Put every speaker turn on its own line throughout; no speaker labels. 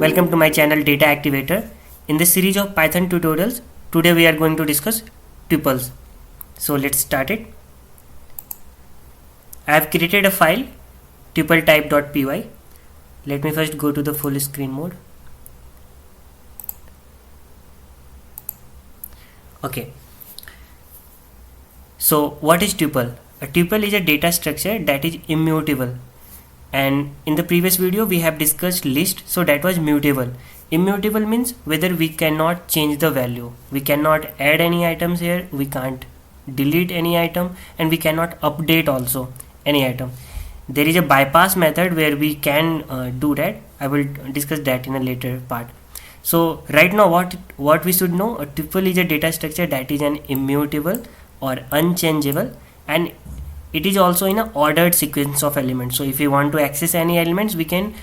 Welcome to my channel Data Activator. In this series of Python tutorials, today we are going to discuss tuples. So let's start it. I have created a file tupletype.py. Let me first go to the full screen mode. Okay. So what is tuple? A tuple is a data structure that is immutable. And in the previous video we have discussed list, so that was mutable. Immutable means whether we cannot change the value, we cannot add any items here, we can't delete any item, and we cannot update also any item. There is a bypass method where we can do that. I will discuss that in a later part. So right now what we should know, a tuple is a data structure that is an immutable or unchangeable, and it is also in an ordered sequence of elements. So if we want to access any elements, we can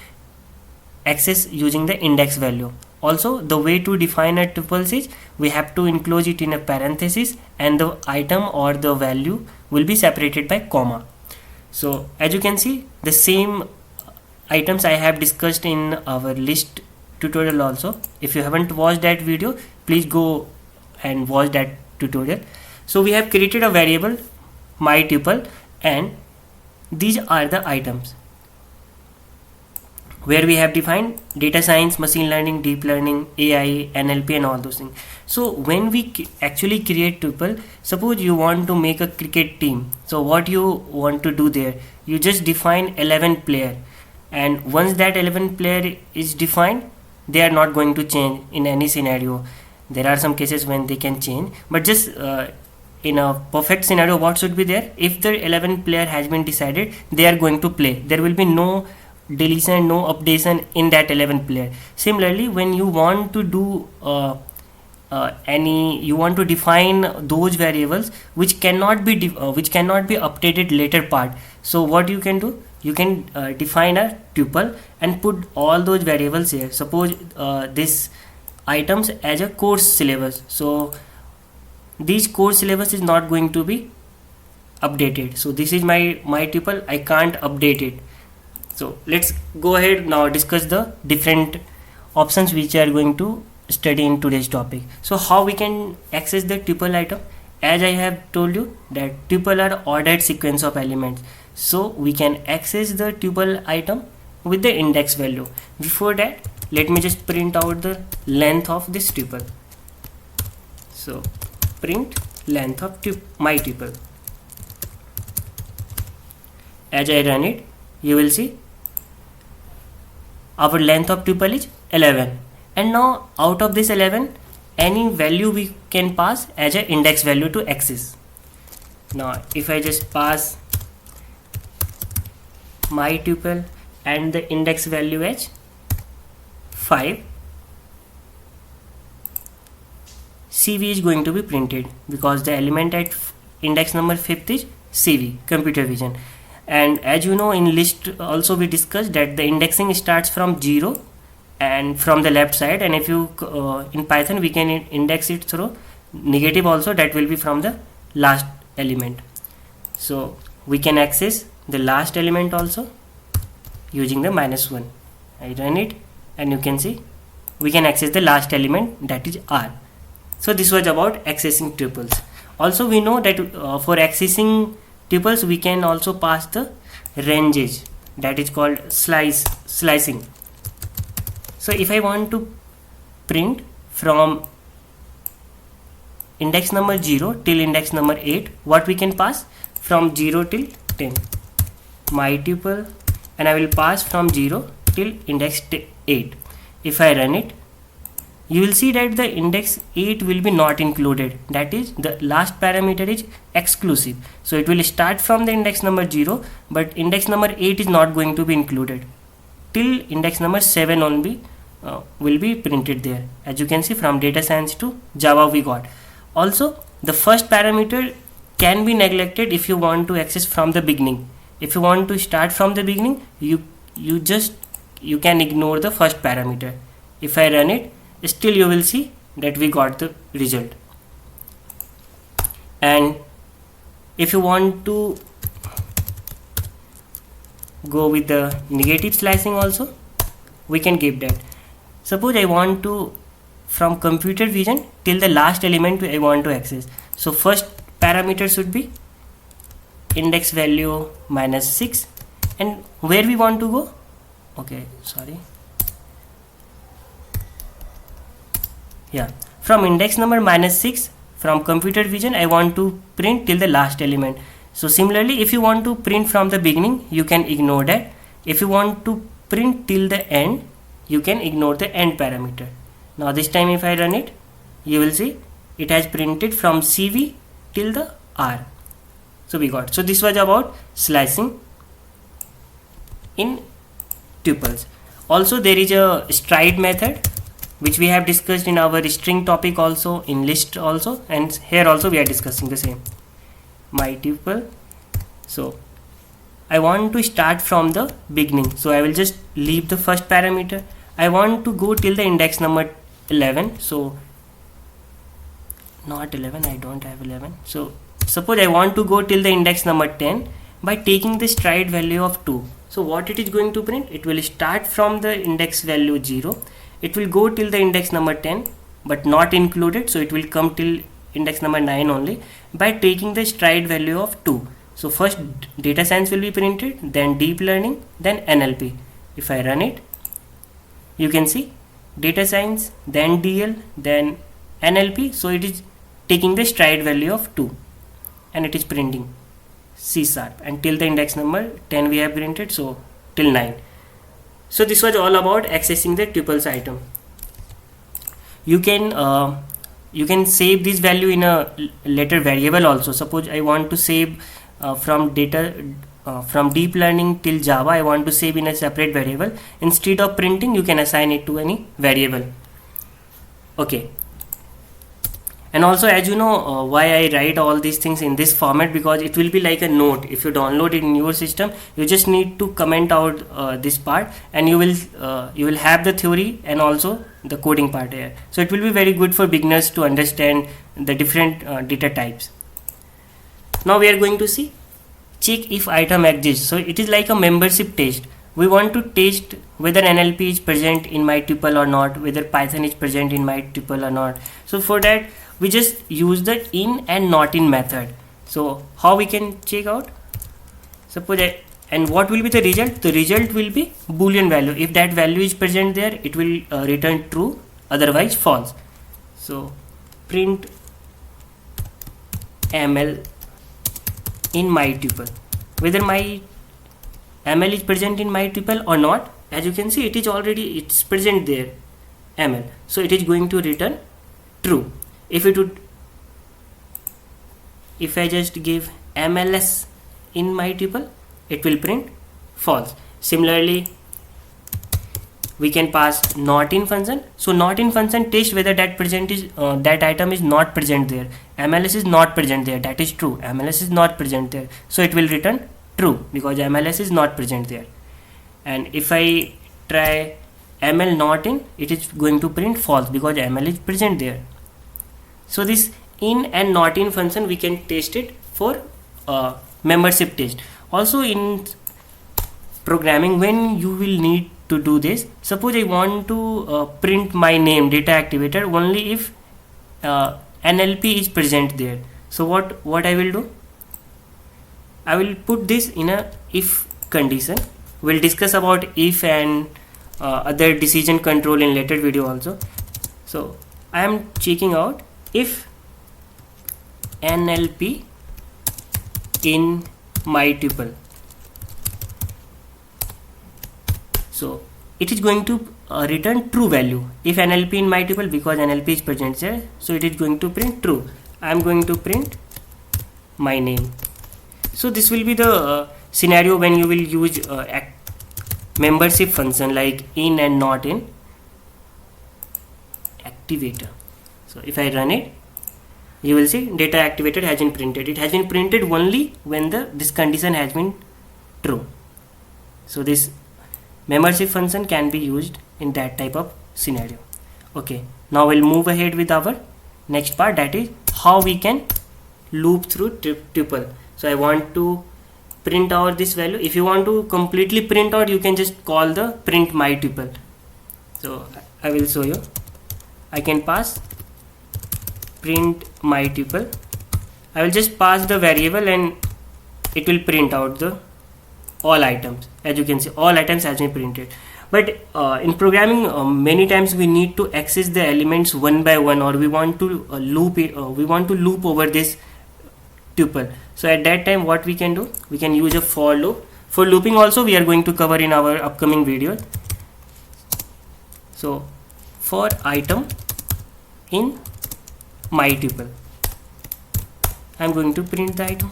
access using the index value. Also, the way to define a tuple is we have to enclose it in a parenthesis, and the item or the value will be separated by comma. So as you can see, the same items I have discussed in our list tutorial also. If you haven't watched that video, please go and watch that tutorial. So we have created a variable mytuple, and these are the items where we have defined data science, machine learning, deep learning, AI, NLP and all those things. So when we actually create tuple, suppose you want to make a cricket team, so what you want to do there, you just define 11 player, and once that 11 player is defined, they are not going to change in any scenario. There are some cases when they can change, but just in a perfect scenario, what should be there? If the 11 player has been decided, they are going to play. There will be no deletion, no updation in that 11 player. Similarly, when you want to do you want to define those variables which cannot be updated later part. So what you can do? You can define a tuple and put all those variables here. Suppose this items as a course syllabus. So this course syllabus is not going to be updated. So this is my tuple. I can't update it. So let's go ahead now discuss the different options which are going to study in today's topic. So how we can access the tuple item? As I have told you that tuple are ordered sequence of elements. So we can access the tuple item with the index value. Before that, let me just print out the length of this tuple. So print length of my tuple. As I run it, you will see our length of tuple is 11, and now out of this 11, any value we can pass as an index value to access. Now if I just pass my tuple and the index value as 5, CV is going to be printed because the element at index number 5th is CV, computer vision. And as you know, in list also we discussed that the indexing starts from 0 and from the left side, and if you in Python we can index it through negative also, that will be from the last element. So we can access the last element also using the -1. I run it and you can see we can access the last element, that is R. So this was about accessing tuples. Also we know that for accessing tuples we can also pass the ranges, that is called slicing. So if I want to print from index number 0 till index number 8, what we can pass? From 0 till 10 my tuple, and I will pass from 0 till index 8. If I run it, you will see that the index 8 will be not included, that is the last parameter is exclusive. So it will start from the index number 0, but index number 8 is not going to be included. Till index number 7 only will be printed there. As you can see, from data science to Java we got. Also the first parameter can be neglected if you want to access from the beginning. If you want to start from the beginning, you can ignore the first parameter. If I run it, still you will see that we got the result. And if you want to go with the negative slicing also, we can give that. Suppose I want to, from computer vision till the last element I want to access. So first parameter should be index value minus 6, and where we want to go, okay, sorry, yeah, from index number minus 6, from computer vision I want to print till the last element. So similarly, if you want to print from the beginning, you can ignore that. If you want to print till the end, you can ignore the end parameter. Now this time if I run it, you will see it has printed from CV till the R. So we got, so this was about slicing in tuples. Also there is a stride method which we have discussed in our string topic also, in list also, and here also we are discussing the same. My tuple, so I want to start from the beginning, so I will just leave the first parameter. I want to go till the index number 11, so not 11, I don't have 11. So suppose I want to go till the index number 10 by taking the stride value of 2. So what it is going to print, it will start from the index value 0, it will go till the index number 10 but not included, so it will come till index number 9 only by taking the stride value of 2. So first data science will be printed, then deep learning, then NLP. If I run it, you can see data science, then DL, then NLP. So it is taking the stride value of 2 and it is printing C sharp, and till the index number 10 we have printed, so till 9. So this was all about accessing the tuples item. You can save this value in a later variable also. Suppose I want to save from deep learning till Java, I want to save in a separate variable. Instead of printing, you can assign it to any variable. Okay. And also, as you know, why I write all these things in this format, because it will be like a note. If you download it in your system, you just need to comment out this part, and you will have the theory and also the coding part here. So it will be very good for beginners to understand the different data types. Now we are going to see check if item exists. So it is like a membership test. We want to test whether NLP is present in my tuple or not, whether Python is present in my tuple or not. So for that, we just use the in and not in method. So how we can check out? Suppose and what will be the result? The result will be Boolean value. If that value is present there, it will return true, otherwise false. So print ML in my tuple, whether my ML is present in my tuple or not. As you can see, it's present there, ML. So it is going to return true. If I just give MLS in my tuple, it will print false. Similarly, we can pass not in function. So not in function test whether that item is not present there. MLS is not present there. That is true. MLS is not present there. So it will return true because MLS is not present there. And if I try ML not in, it is going to print false because ML is present there. So this in and not in function, we can test it for membership test. Also in programming, when you will need to do this, suppose I want to print my name data activator only if NLP is present there. So what I will do, I will put this in a if condition. We'll discuss about if and other decision control in later video also. So I am checking out if NLP in my tuple. So it is going to return true value if NLP in my tuple, because NLP is present there. So it is going to print true. I am going to print my name. So this will be the scenario when you will use membership function like in and not in activator. So if I run it, you will see data activated has been printed. It has been printed only when this condition has been true. So this membership function can be used in that type of scenario. Okay, now we'll move ahead with our next part, that is how we can loop through tuple. So I want to print out this value. If you want to completely print out, you can just call the print my tuple. So I will show you. I can pass print my tuple. I will just pass the variable and it will print out the all items. As you can see, all items has been printed. But in programming, many times we need to access the elements one by one, or we want to loop it. We want to loop over this tuple. So at that time, what we can do? We can use a for loop. For looping also, we are going to cover in our upcoming video. So for item in my tuple, I am going to print the item.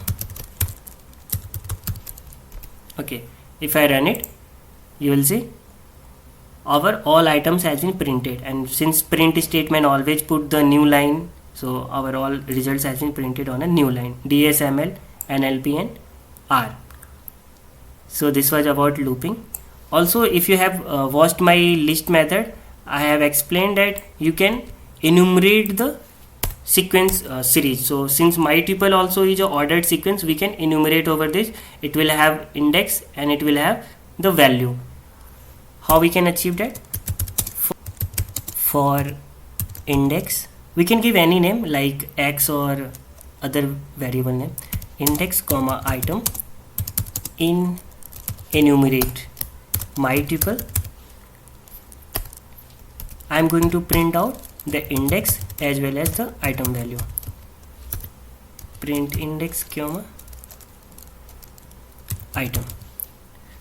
Okay, if I run it, you will see our all items has been printed, and since print statement always put the new line, so our all results has been printed on a new line, DSML, NLP and R. So this was about looping. Also, if you have watched my list method, I have explained that you can enumerate the sequence series. So since my tuple also is a ordered sequence, we can enumerate over this. It will have index and it will have the value. How we can achieve that? For index, we can give any name like x or other variable name. Index comma item in enumerate my tuple. I am going to print out the index as well as the item value. Print index comma item.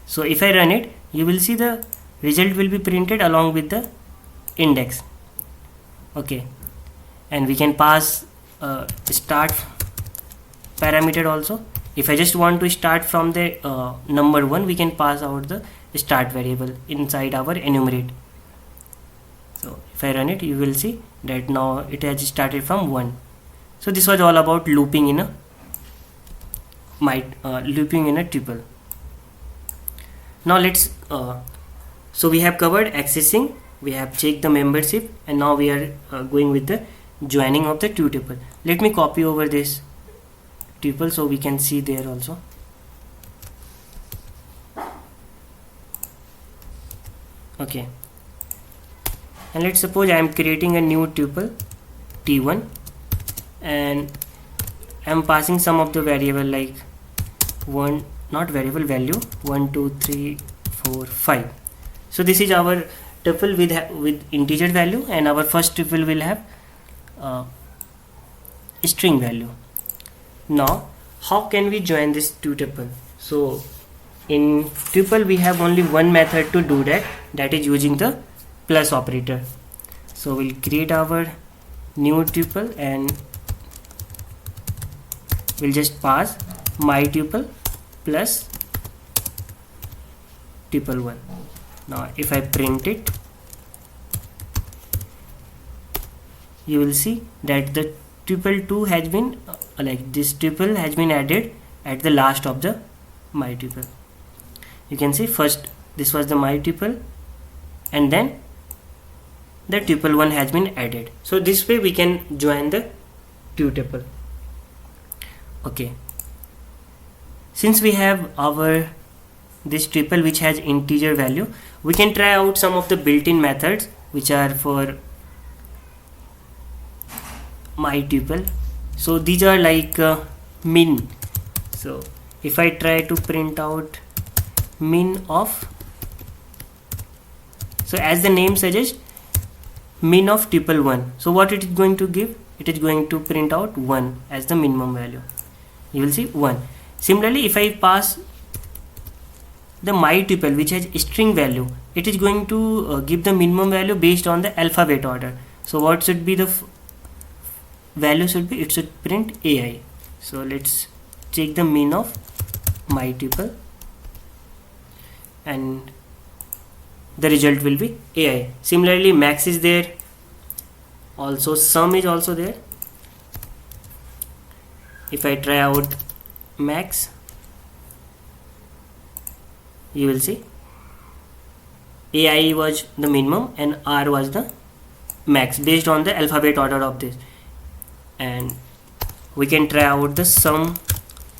So if I run it, you will see the result will be printed along with the index. Okay, and we can pass start parameter also. If I just want to start from the number 1, we can pass out the start variable inside our enumerate. So if I run it, you will see that now it has started from 1. So this was all about looping in a tuple. Now let's so we have covered accessing, we have checked the membership, and now we are going with the joining of the two tuple. Let me copy over this tuple so we can see there also. Okay, and let's suppose I am creating a new tuple t1 and I am passing some of the variable like value 1 2 3 4 5. So this is our tuple with integer value, and our first tuple will have string value. Now how can we join this two tuple? So in tuple we have only one method to do that, that is using the plus operator. So we'll create our new tuple and we'll just pass my tuple plus tuple 1. Now if I print it, you will see that the tuple 2 has been this tuple has been added at the last of the my tuple. You can see first this was the my tuple and then the tuple 1 has been added. So this way we can join the two tuple. Okay, since we have our this tuple which has integer value, we can try out some of the built-in methods which are for my tuple. So these are like min. So if I try to print out min of, so as the name suggests, min of tuple 1. So what it is going to give? It is going to print out 1 as the minimum value. You will see 1. Similarly, if I pass the my tuple which has string value, it is going to give the minimum value based on the alphabet order. So what should be the value should be? It should print AI. So let's check the min of my tuple and the result will be AI. Similarly, max is there, also sum is also there. If I try out max, you will see AI was the minimum and R was the max based on the alphabet order of this. And we can try out the sum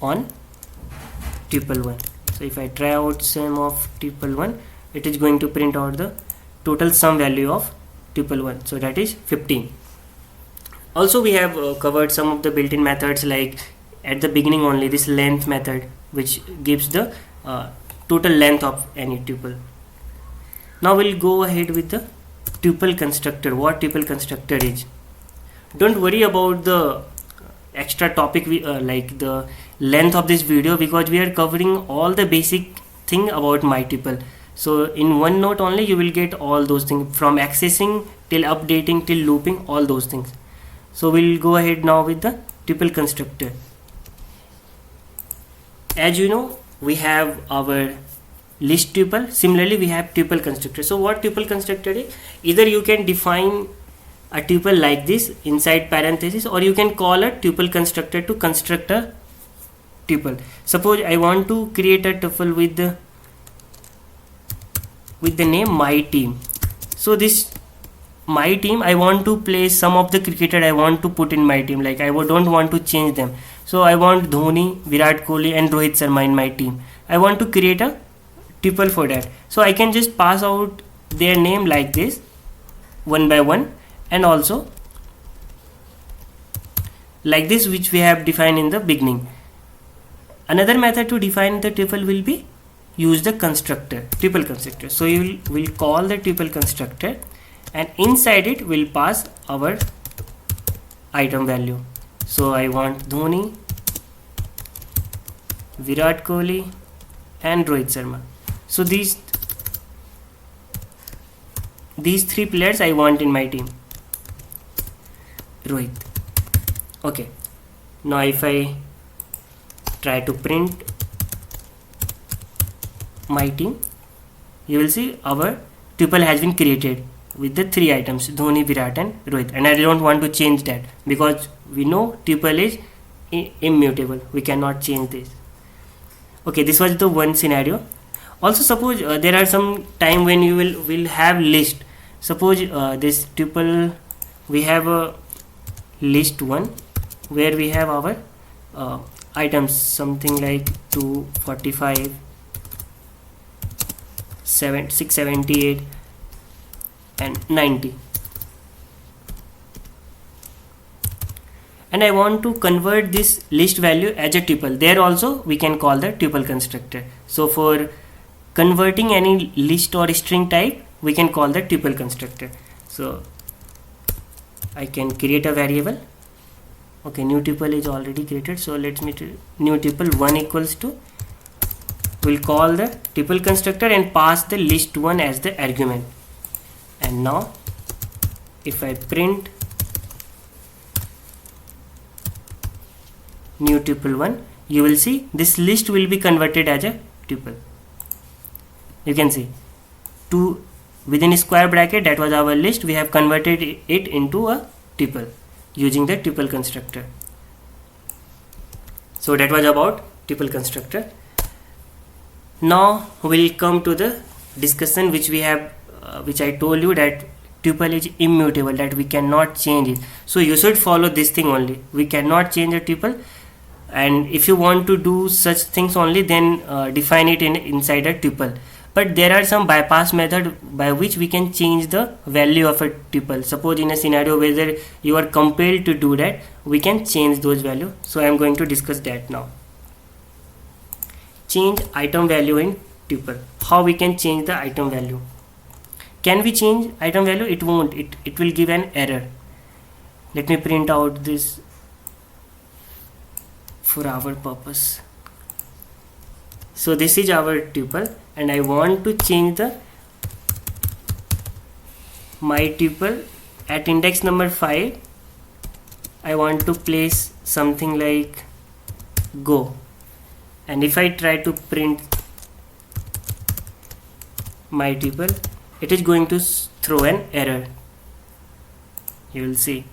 on tuple 1. So if I try out sum of tuple 1, it is going to print out the total sum value of tuple 1, so that is 15. Also we have covered some of the built-in methods, like at the beginning only this length method, which gives the total length of any tuple. Now we'll go ahead with the tuple constructor. What tuple constructor is? Don't worry about the extra topic like the length of this video, because we are covering all the basic thing about MyTuple. So in one note only you will get all those things, from accessing till updating till looping, all those things. So we'll go ahead now with the tuple constructor. As you know, we have our list tuple. Similarly we have tuple constructor. So what tuple constructor is? Either you can define a tuple like this inside parenthesis, or you can call a tuple constructor to construct a tuple. Suppose I want to create a tuple with the name my team. So this my team, I want to place some of the cricketer I want to put in my team, like I don't want to change them. So I want Dhoni, Virat Kohli and Rohit Sharma in my team. I want to create a tuple for that. So I can just pass out their name like this, one by one, and also like this, which we have defined in the beginning. Another method to define the tuple will be use the constructor, tuple constructor. So you will call the tuple constructor, and inside it will pass our item value. So I want Dhoni, Virat Kohli and Rohit Sharma. So these three players I want in my team. Rohit. Okay. Now if I try to print my team, you will see our tuple has been created with the three items, Dhoni, Virat and Rohit, and I don't want to change that because we know tuple is immutable. We cannot change this. Okay, this was the one scenario. Also suppose there are some time when you will have list. Suppose this tuple, we have a list 1 where we have our items, something like 245, 678 and 90, and I want to convert this list value as a tuple. There also we can call the tuple constructor. So for converting any list or string type, we can call the tuple constructor. So I can create a variable. Okay, new tuple is already created, so let me new tuple 1 equals to, we'll call the tuple constructor and pass the list 1 as the argument. And now if I print new tuple 1, you will see this list will be converted as a tuple. You can see within a square bracket, that was our list, we have converted it into a tuple using the tuple constructor. So that was about tuple constructor. Now we'll come to the discussion which we have which I told you, that tuple is immutable, that we cannot change it. So you should follow this thing only. We cannot change a tuple, and if you want to do such things only, then define it inside a tuple. But there are some bypass method by which we can change the value of a tuple. Suppose in a scenario where you are compelled to do that, we can change those values. So I am going to discuss that now. Change item value in tuple. How we can change the item value? Can we change item value? It won't. It will give an error. Let me print out this for our purpose. So this is our tuple, and I want to change the my tuple at index number 5. I want to place something like go, and if I try to print my tuple, it is going to throw an error. You will see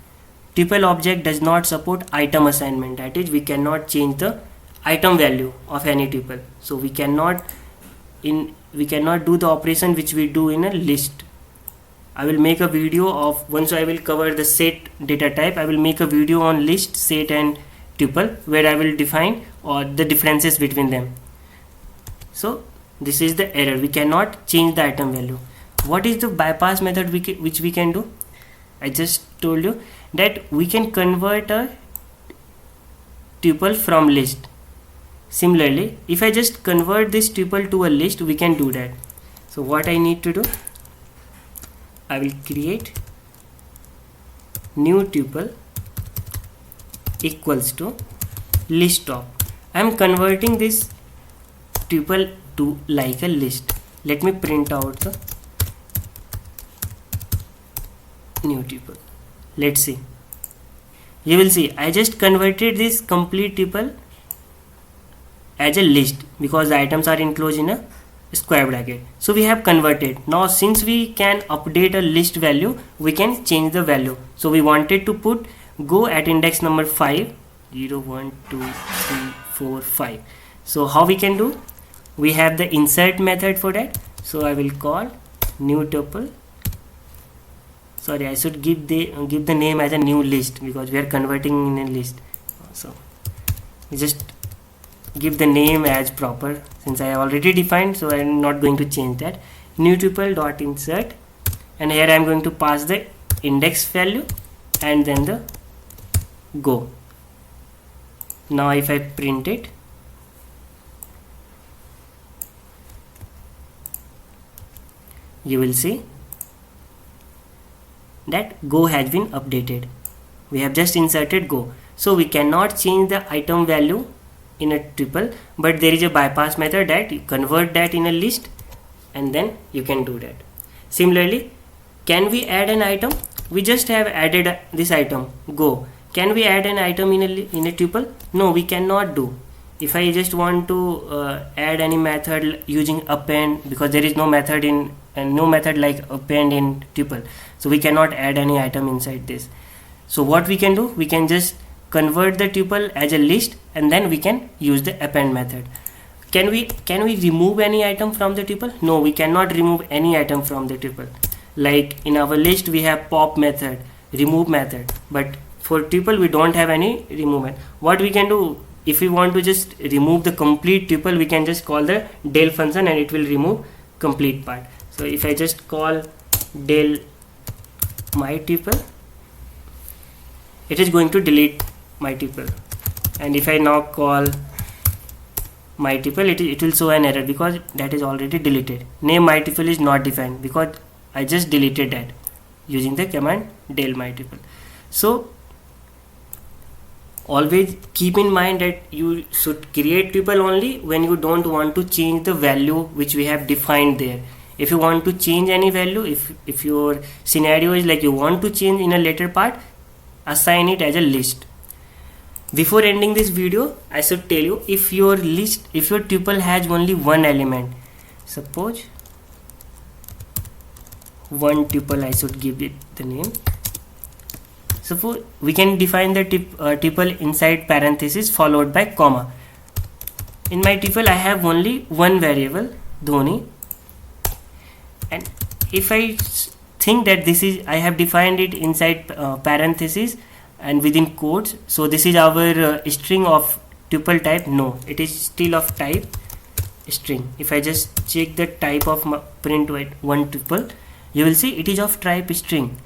tuple object does not support item assignment, that is we cannot change the item value of any tuple. So we cannot do the operation which we do in a list. I will make a video of, once I will cover the set data type, I will make a video on list, set and tuple where I will define the differences between them. So this is the error, we cannot change the item value. What is the bypass method which we can do? I just told you that we can convert a tuple from list. Similarly, if I just convert this tuple to a list, we can do that. So what I need to do, I will create new tuple equals to list of. I am converting this tuple to like a list. Let me print out the new tuple. Let's see. You will see I just converted this complete tuple as a list because the items are enclosed in a square bracket. So we have converted. Now since we can update a list value, we can change the value. So we wanted to put go at index number 5, 0, 1, 2, 3, 4, 5. So how we can do? We have the insert method for that. So I will call new tuple. Sorry, I should give the name as a new list because we are converting in a list. So just give the name as proper since I have already defined, so I am not going to change that. New tuple dot insert, and here I am going to pass the index value and then the go. Now if I print it, you will see that go has been updated. We have just inserted go. So we cannot change the item value in a tuple, but there is a bypass method that you convert that in a list and then you can do that. Similarly, can we add an item? We just have added this item go. Can we add an item in a tuple? No, we cannot do. If I just want to add any method using append, because there is no method like append in tuple, so we cannot add any item inside this. So what we can do, we can just convert the tuple as a list and then we can use the append method. Can we remove any item from the tuple? No, we cannot remove any item from the tuple. Like in our list we have pop method, remove method, but for tuple we don't have any remove method. What we can do, if we want to just remove the complete tuple, we can just call the del function and it will remove complete part. So if I just call del my tuple, it is going to delete my tuple, and if I now call my tuple, it will show an error because that is already deleted. Name my tuple is not defined because I just deleted that using the command del my tuple. So always keep in mind that you should create tuple only when you don't want to change the value which we have defined there. If you want to change any value, if your scenario is like you want to change in a later part, assign it as a list. Before ending this video, I should tell you, if your tuple has only one element, suppose one tuple, I should give it the name. Suppose we can define the tuple inside parenthesis followed by comma. In my tuple I have only one variable, Dhoni, and if I think that this is, I have defined it inside parenthesis and within quotes, so this is our string of tuple type. No, it is still of type string. If I just check the type of print one tuple, you will see it is of type string.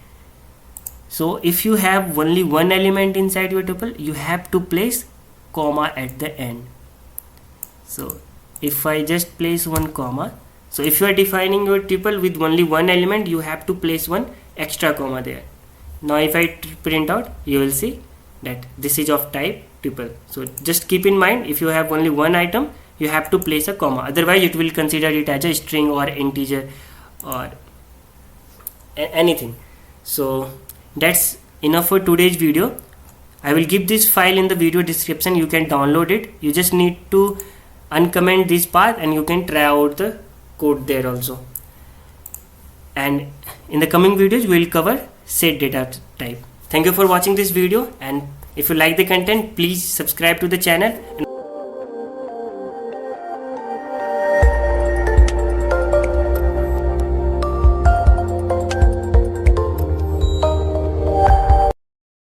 So if you have only one element inside your tuple, you have to place comma at the end. So if I just place one comma, so if you are defining your tuple with only one element, you have to place one extra comma there. Now if I print out, you will see that this is of type tuple. So just keep in mind, if you have only one item, you have to place a comma, otherwise it will consider it as a string or integer or anything. So that's enough for today's video. I will give this file in the video description. You can download it. You just need to uncomment this part and you can try out the code there also. And in the coming videos we will cover set data type. Thank you for watching this video, and if you like the content, please subscribe to the channel.